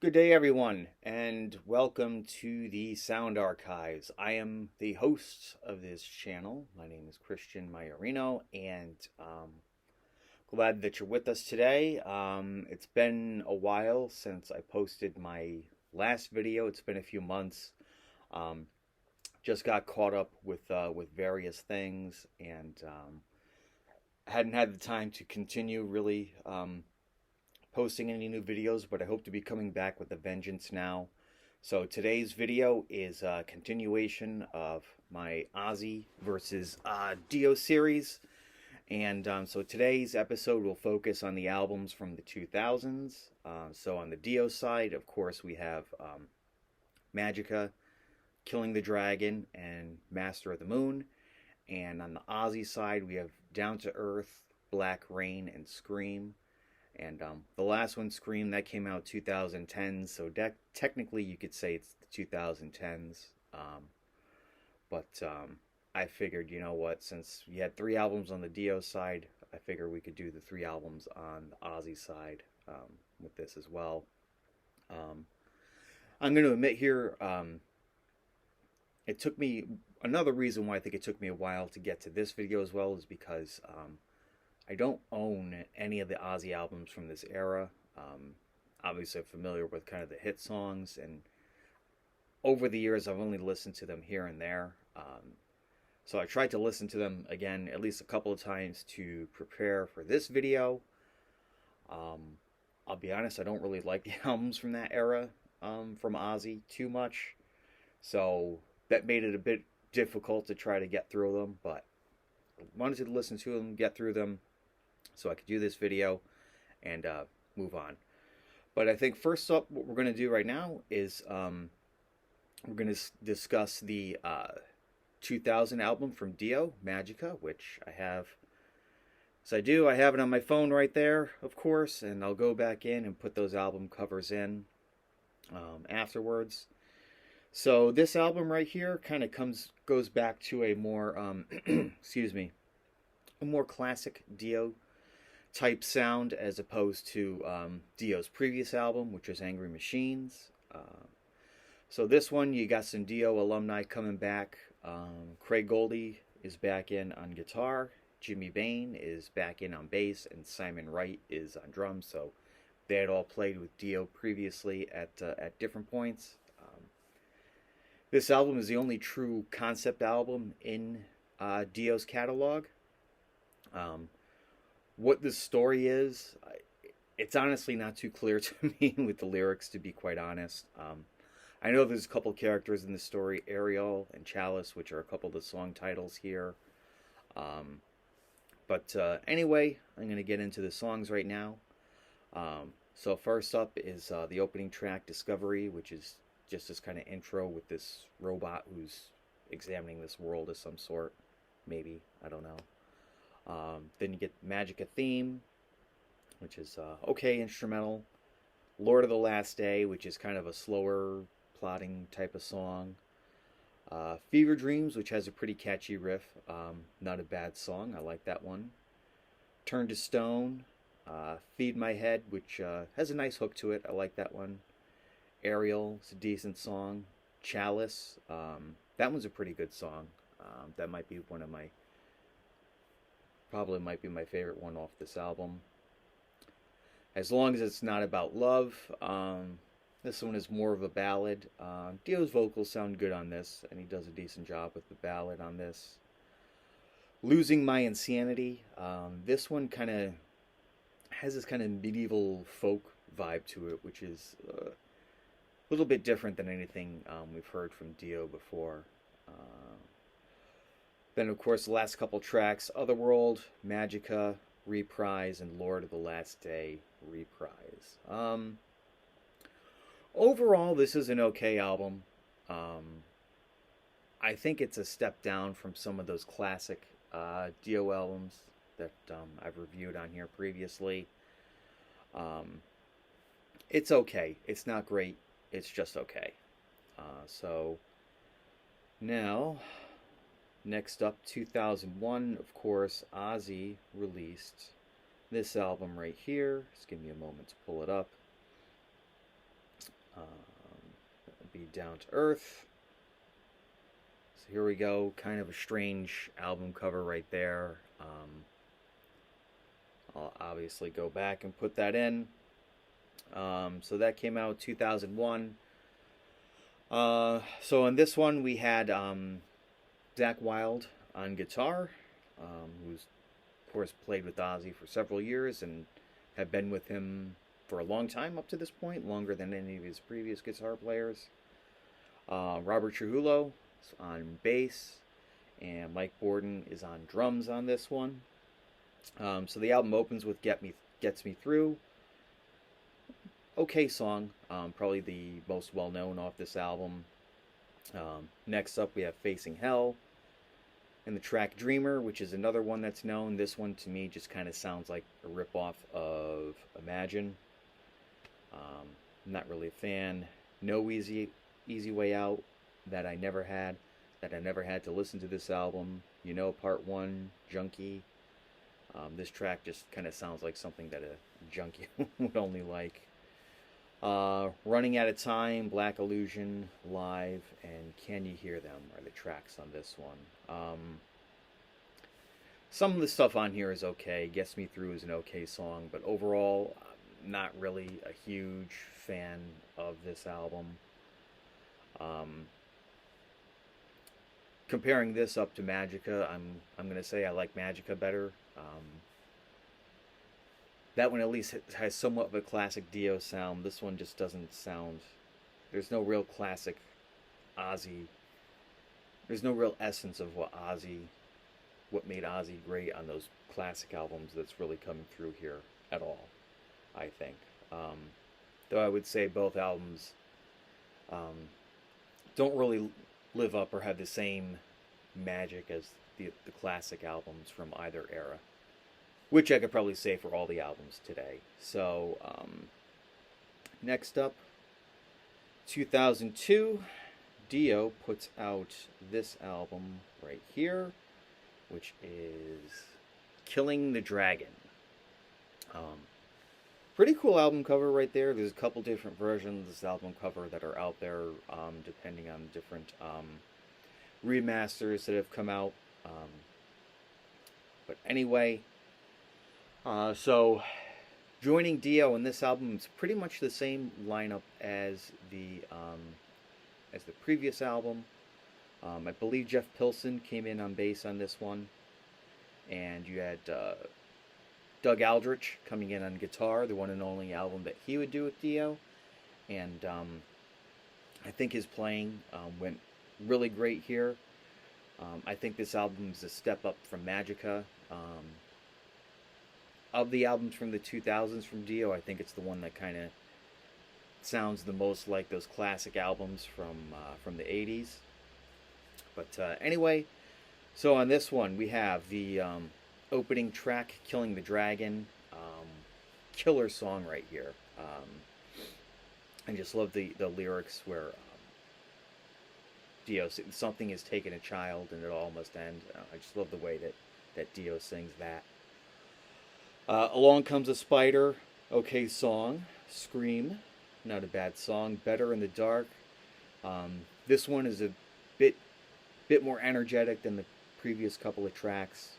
Good day, everyone, and welcome to the Sound Archives. I am the host of this channel. My name is Christian Maiorino, and glad that you're with us today. It's been a while since I posted my last video. It's been a few months. Um, just got caught up with various things, and hadn't had the time to continue really posting any new videos, but I hope to be coming back with a vengeance now. So today's video is a continuation of my Ozzy versus Dio series. And so today's episode will focus on the albums from the 2000s. So on the Dio side, of course, we have Magica, Killing the Dragon, and Master of the Moon. And on the Ozzy side, we have Down to Earth, Black Rain, and Scream. And the last one, Scream, that came out 2010, so technically you could say it's the 2010s. But I figured, you know what, since you had three albums on the Dio side, I figured we could do the three albums on the Ozzy side with this as well. Um, I'm going to admit here, it took me, another reason why I think it took me a while to get to this video as well is because I don't own any of the Ozzy albums from this era. Obviously, I'm familiar with kind of the hit songs, and over the years, I've only listened to them here and there. So I tried to listen to them again at least a couple of times to prepare for this video. I'll be honest, I don't really like the albums from that era from Ozzy too much. So that made it a bit difficult to try to get through them, but I wanted to listen to them, get through them, so I could do this video and move on. But I think first up, what we're going to do right now is we're going to discuss the 2000 album from Dio, Magica, which I have. So I have it on my phone right there, of course, and I'll go back in and put those album covers in afterwards. So this album right here kind of goes back to a more excuse me, a more classic Dio type sound as opposed to Dio's previous album, which was Angry Machines. So this one, you got some Dio alumni coming back. Craig Goldie is back in on guitar. Jimmy Bain is back in on bass, and Simon Wright is on drums. So they had all played with Dio previously at different points. This album is the only true concept album in Dio's catalog. What the story is, it's honestly not too clear to me with the lyrics, to be quite honest. I know there's a couple characters in the story, Ariel and Chalice, which are a couple of the song titles here. But anyway, I'm going to get into the songs right now. So first up is the opening track, Discovery, which is just this kind of intro with this robot who's examining this world of some sort. Maybe, I don't know. Then you get Magica theme, which is okay instrumental. Lord of the Last Day, which is kind of a slower plotting type of song. Fever Dreams, which has a pretty catchy riff. Not a bad song. I like that one. Turn to Stone. Feed My Head, which has a nice hook to it. I like that one. Ariel is a decent song. Chalice. That one's a pretty good song. That might be one of my... Probably might be my favorite one off this album. As long as it's not about love. This one is more of a ballad. Dio's vocals sound good on this, and he does a decent job with the ballad on this. Losing My Insanity. This one kind of has this kind of medieval folk vibe to it, which is a little bit different than anything we've heard from Dio before. Then, of course, the last couple tracks, Otherworld, Magica, Reprise, and Lord of the Last Day, Reprise. Overall, this is an okay album. I think it's a step down from some of those classic Dio albums that I've reviewed on here previously. It's okay. It's not great. It's just okay. So now, next up, 2001, of course, Ozzy released this album right here. Just give me a moment to pull it up. Be Down to Earth. So here we go. Kind of a strange album cover right there. I'll obviously go back and put that in. So that came out 2001. So on this one we had Zakk Wylde on guitar, who's of course played with Ozzy for several years and have been with him for a long time up to this point, longer than any of his previous guitar players. Robert Trujillo is on bass, and Mike Bordin is on drums on this one. So the album opens with Gets Me Through. Okay song, probably the most well-known off this album. Next up we have Facing Hell, and the track Dreamer, which is another one that's known. This one to me just kind of sounds like a ripoff of Imagine. I'm not really a fan. No Easy Way Out, that I never had to listen to this album. You Know, Part 1, Junkie. This track just kind of sounds like something that a junkie would only like. Running Out of Time, Black Illusion, Live, and Can You Hear Them are the tracks on this one. Some of the stuff on here is okay. Gets Me Through is an okay song, but overall, I'm not really a huge fan of this album. Comparing this up to Magica, I'm gonna say I like Magica better. That one at least has somewhat of a classic Dio sound. This one just doesn't sound. There's no real classic Ozzy. There's no real essence of what made Ozzy great on those classic albums that's really coming through here at all, I think. Though I would say both albums don't really live up or have the same magic as the classic albums from either era, which I could probably say for all the albums today. So, next up, 2002, Dio puts out this album right here, which is Killing the Dragon. Pretty cool album cover right there. There's a couple different versions of this album cover that are out there, depending on different remasters that have come out. But anyway, so joining Dio in this album is pretty much the same lineup as the previous album. I believe Jeff Pilson came in on bass on this one, and you had Doug Aldrich coming in on guitar, the one and only album that he would do with Dio, and I think his playing went really great here. I think this album is a step up from Magica. Of the albums from the 2000s from Dio, I think it's the one that kind of sounds the most like those classic albums from the 80s. But anyway, so on this one we have the opening track, Killing the Dragon. Killer song right here. I just love the lyrics where Dio, something has taken a child and it all must end. I just love the way that Dio sings that. Along Comes a Spider, okay song. Scream, not a bad song. Better in the Dark. This one is a bit more energetic than the previous couple of tracks.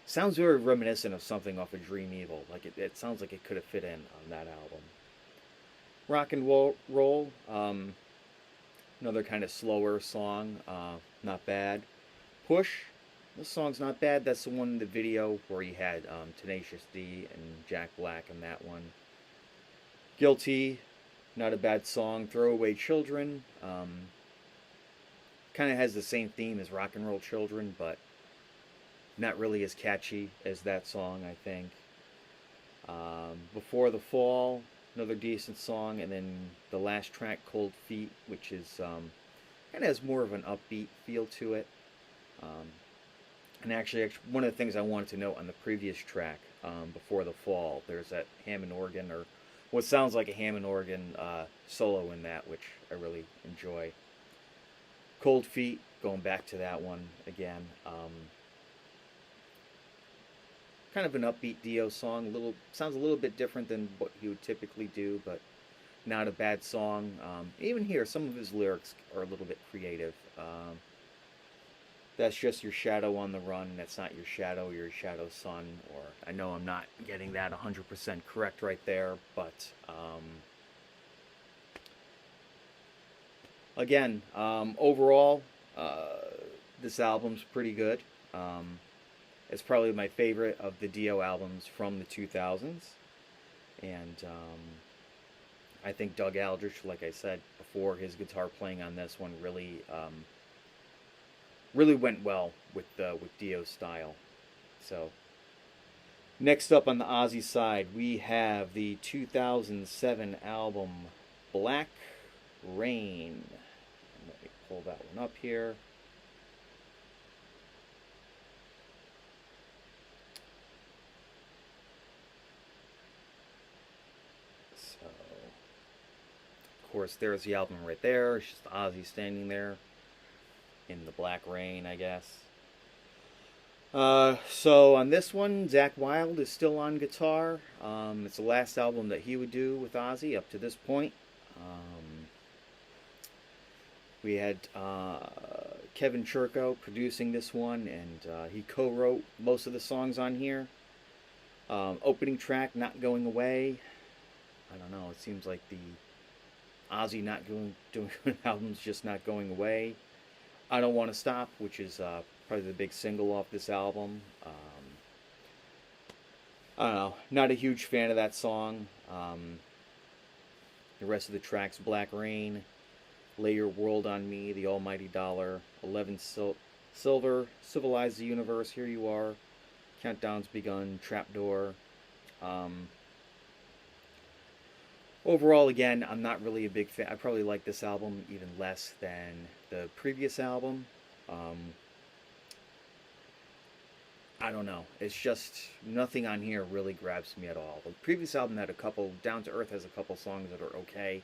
Sounds very reminiscent of something off of Dream Evil. Like it sounds like it could have fit in on that album. Rock and Roll, another kind of slower song, not bad. Push, this song's not bad. That's the one in the video where you had Tenacious D and Jack Black in that one. Guilty, not a bad song. Throwaway Children, kind of has the same theme as Rock and Roll Children, but not really as catchy as that song, I think. Before the Fall, another decent song, and then the last track, Cold Feet, which is kind of has more of an upbeat feel to it. And actually, one of the things I wanted to note on the previous track, Before the Fall, there's that Hammond organ, or what sounds like a Hammond organ solo in that, which I really enjoy. Cold Feet, going back to that one again. Kind of an upbeat Dio song. Sounds a little bit different than what he would typically do, but not a bad song. Even here, some of his lyrics are a little bit creative. That's just your shadow on the run. That's not your shadow, your shadow's son. Or I know I'm not getting that 100% correct right there, but again, overall, this album's pretty good. It's probably my favorite of the Dio albums from the 2000s. And I think Doug Aldrich, like I said before, his guitar playing on this one really went well with Dio's style. So next up on the Ozzy side, we have the 2007 album Black Rain. Let me pull that one up here. So, of course, there's the album right there. It's just Ozzy standing there in the black rain, I guess. So on this one, Zakk Wylde is still on guitar. It's the last album that he would do with Ozzy up to this point. We had Kevin Churko producing this one, and he co-wrote most of the songs on here. Opening track, Not Going Away. I don't know, it seems like the Ozzy not doing albums just not going away. I Don't Want to Stop, which is probably the big single off this album. I don't know, not a huge fan of that song. The rest of the tracks, Black Rain, Lay Your World on Me, The Almighty Dollar, 11 Silver, Civilize the Universe, Here You Are, Countdown's Begun, Trapdoor. Overall, again, I'm not really a big fan. I probably like this album even less than the previous album. I don't know. It's just nothing on here really grabs me at all. The previous album had a couple. Down to Earth has a couple songs that are okay.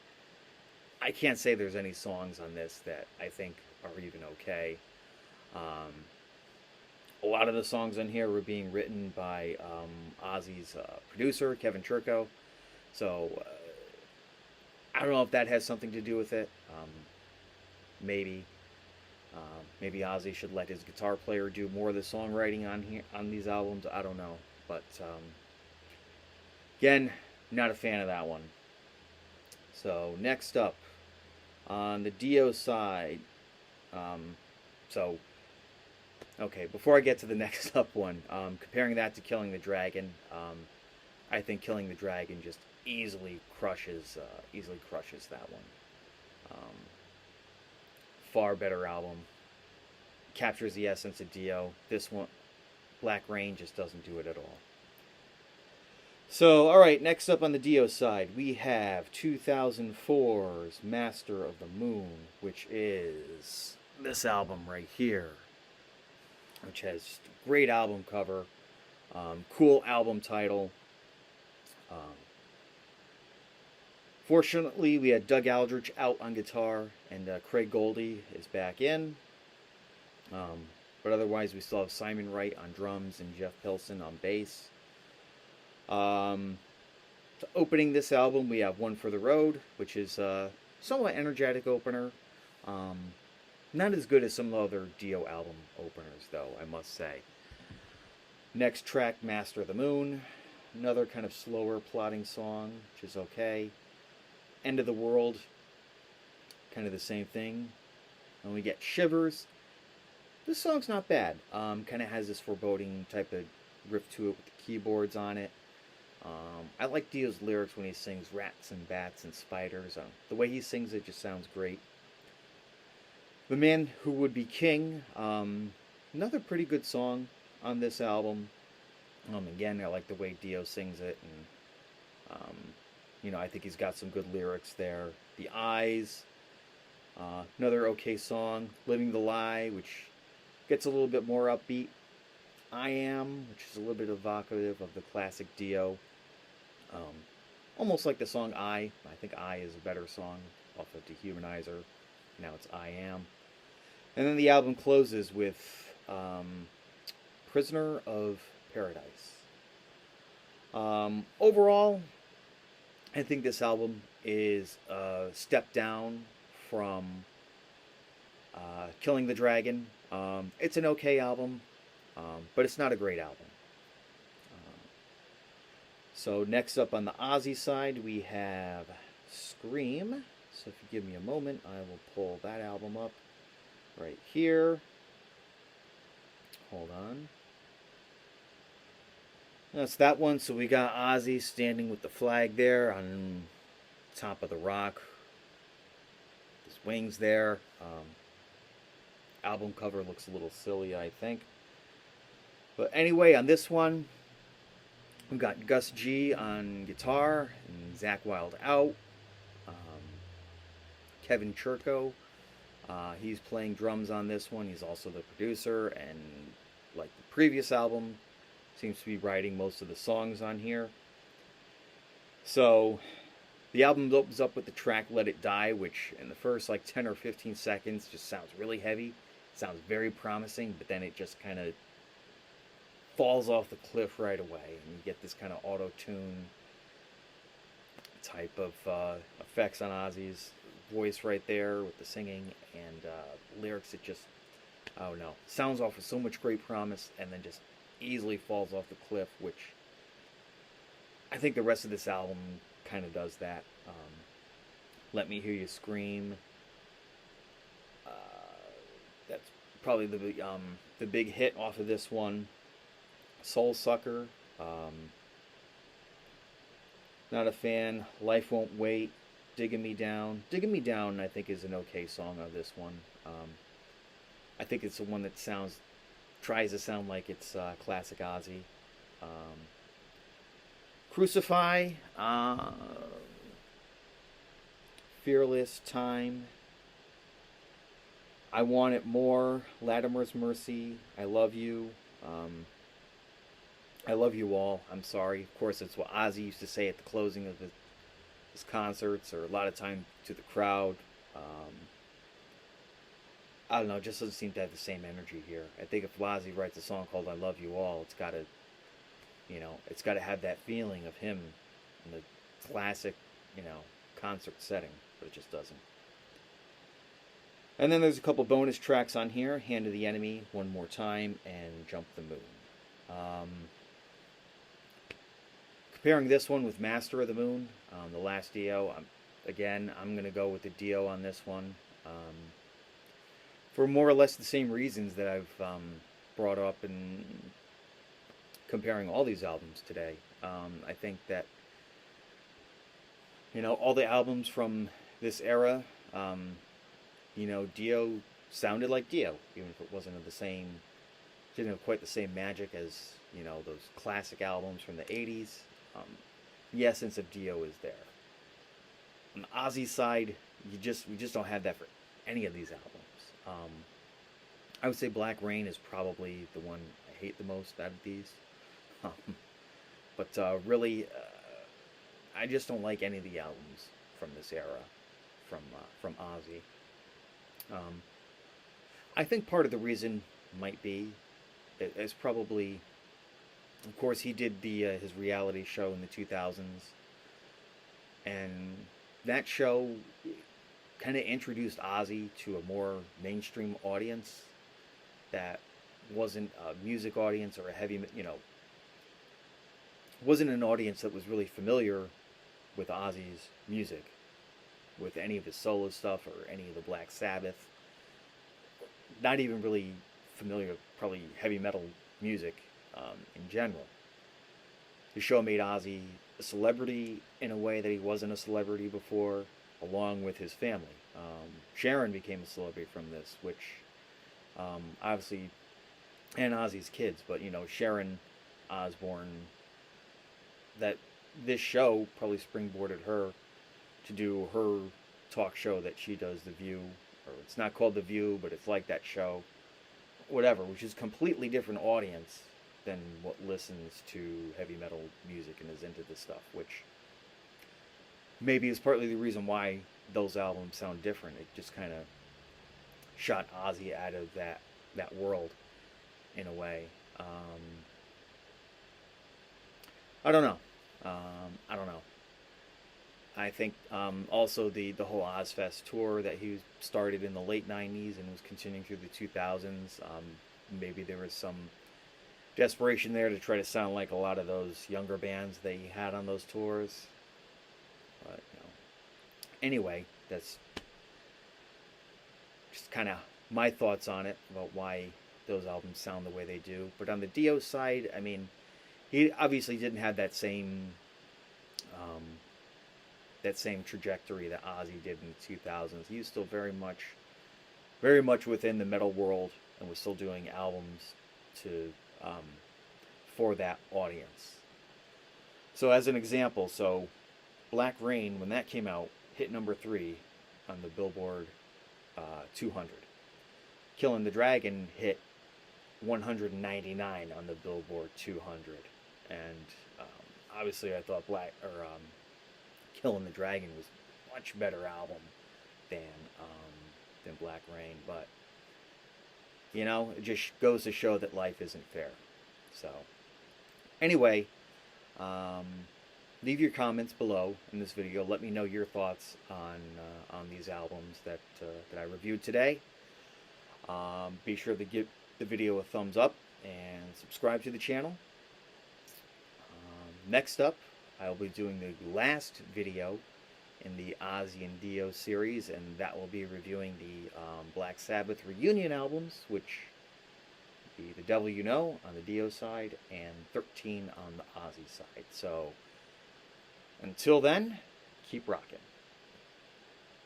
I can't say there's any songs on this that I think are even okay. A lot of the songs on here were being written by Ozzy's producer, Kevin Churko. So I don't know if that has something to do with it. Maybe. Maybe Ozzy should let his guitar player do more of the songwriting on these albums. I don't know. But again, not a fan of that one. So next up, on the Dio side, okay, before I get to the next up one, comparing that to Killing the Dragon, I think Killing the Dragon just easily crushes that one. Far better album, captures the essence of Dio. This one, Black Rain, just doesn't do it at all. So, alright, next up on the Dio side, we have 2004's Master of the Moon, which is this album right here, which has great album cover, cool album title. Fortunately, we had Doug Aldrich out on guitar, and Craig Goldie is back in. But otherwise, we still have Simon Wright on drums and Jeff Pilson on bass. Opening this album, we have One for the Road, which is a somewhat energetic opener. Not as good as some other Dio album openers, though, I must say. Next track, Master of the Moon. Another kind of slower, plodding song, which is okay. End of the World, kind of the same thing. And we get Shivers. This song's not bad. Kind of has this foreboding type of riff to it with the keyboards on it. I like Dio's lyrics when he sings rats and bats and spiders. The way he sings it just sounds great. The Man Who Would Be King. Another pretty good song on this album. Again, I like the way Dio sings it. And, I think he's got some good lyrics there. The Eyes. Another okay song. Living the Lie, which gets a little bit more upbeat. I Am, which is a little bit evocative of the classic Dio. Almost like the song I think I is a better song off of Dehumanizer. Now it's I Am. And then the album closes with Prisoner of Paradise. Overall, I think this album is a step down from Killing the Dragon. It's an okay album, but it's not a great album. So next up on the Ozzy side, we have Scream. So if you give me a moment, I will pull that album up right here. Hold on. That's that one. So we got Ozzy standing with the flag there on top of the rock. His wings there. Album cover looks a little silly, I think. But anyway, on this one, we've got Gus G on guitar and Zach Wilde out. Kevin Churko, he's playing drums on this one. He's also the producer, and like the previous album, seems to be writing most of the songs on here. So the album opens up with the track Let It Die, which in the first like 10 or 15 seconds just sounds really heavy. It sounds very promising, but then it just kind of falls off the cliff right away, and you get this kind of auto-tune type of effects on Ozzy's voice right there with the singing and lyrics. It just, I don't know, sounds off with so much great promise, and then just easily falls off the cliff, which I think the rest of this album kind of does that. Let Me Hear You Scream. That's probably the big hit off of this one. Soul Sucker. Not a fan. Life Won't Wait. Digging Me Down. Digging Me Down, I think, is an okay song on this one. I think it's the one that tries to sound like it's classic Ozzy. Crucify. Fearless. Time. I Want It More. Latimer's Mercy. I Love You. I Love You All. I'm sorry. Of course, it's what Ozzy used to say at the closing of his concerts, or a lot of time to the crowd. I don't know, it just doesn't seem to have the same energy here. I think if Ozzy writes a song called I Love You All, it's got to have that feeling of him in the classic, concert setting, but it just doesn't. And then there's a couple bonus tracks on here: Hand of the Enemy, One More Time, and Jump the Moon. Comparing this one with Master of the Moon, the last Dio, I'm going to go with the Dio on this one. For more or less the same reasons that I've brought up in comparing all these albums today. I think that, all the albums from this era, Dio sounded like Dio, even if it wasn't didn't have quite the same magic as, those classic albums from the 80s. The essence of Dio is there. On the Ozzy side, we just don't have that for any of these albums. I would say Black Rain is probably the one I hate the most out of these. But really, I just don't like any of the albums from this era, from Ozzy. I think part of the reason might be, it's probably, of course, he did his reality show in the 2000s, and that show kind of introduced Ozzy to a more mainstream audience that wasn't a music audience or a heavy, wasn't an audience that was really familiar with Ozzy's music, with any of his solo stuff or any of the Black Sabbath. Not even really familiar with probably heavy metal music in general. The show made Ozzy a celebrity in a way that he wasn't a celebrity before, along with his family. Sharon became a celebrity from this, which obviously, and Ozzy's kids, but Sharon Osbourne, that this show probably springboarded her to do her talk show that she does, The View, or it's not called The View, but it's like that show, whatever, which is a completely different audience than what listens to heavy metal music and is into this stuff, which maybe is partly the reason why those albums sound different. It just kind of shot Ozzy out of that world in a way. I don't know. I think also the whole Ozfest tour that he started in the late '90s and was continuing through the 2000s. Maybe there was some desperation there to try to sound like a lot of those younger bands that he had on those tours. But anyway, that's just kind of my thoughts on it about why those albums sound the way they do. But on the Dio side, I mean, he obviously didn't have um, that same trajectory that Ozzy did in the 2000s. He was still very much within the metal world and was still doing albums to um, for that audience. So as an example, so Black Rain, when that came out, hit number 3 on the Billboard 200. Killing the Dragon hit 199 on the Billboard 200, and um, obviously I thought Killing the Dragon was a much better album than Black Rain, but it just goes to show that life isn't fair. So anyway, um, leave your comments below in this video. Let me know your thoughts on these albums that I reviewed today. Be sure to give the video a thumbs up and subscribe to the channel. Next up, I'll be doing the last video in the Ozzy and Dio series, and that will be reviewing the Black Sabbath reunion albums, which would be The Devil You Know on the Dio side and 13 on the Ozzy side. So until then, keep rocking.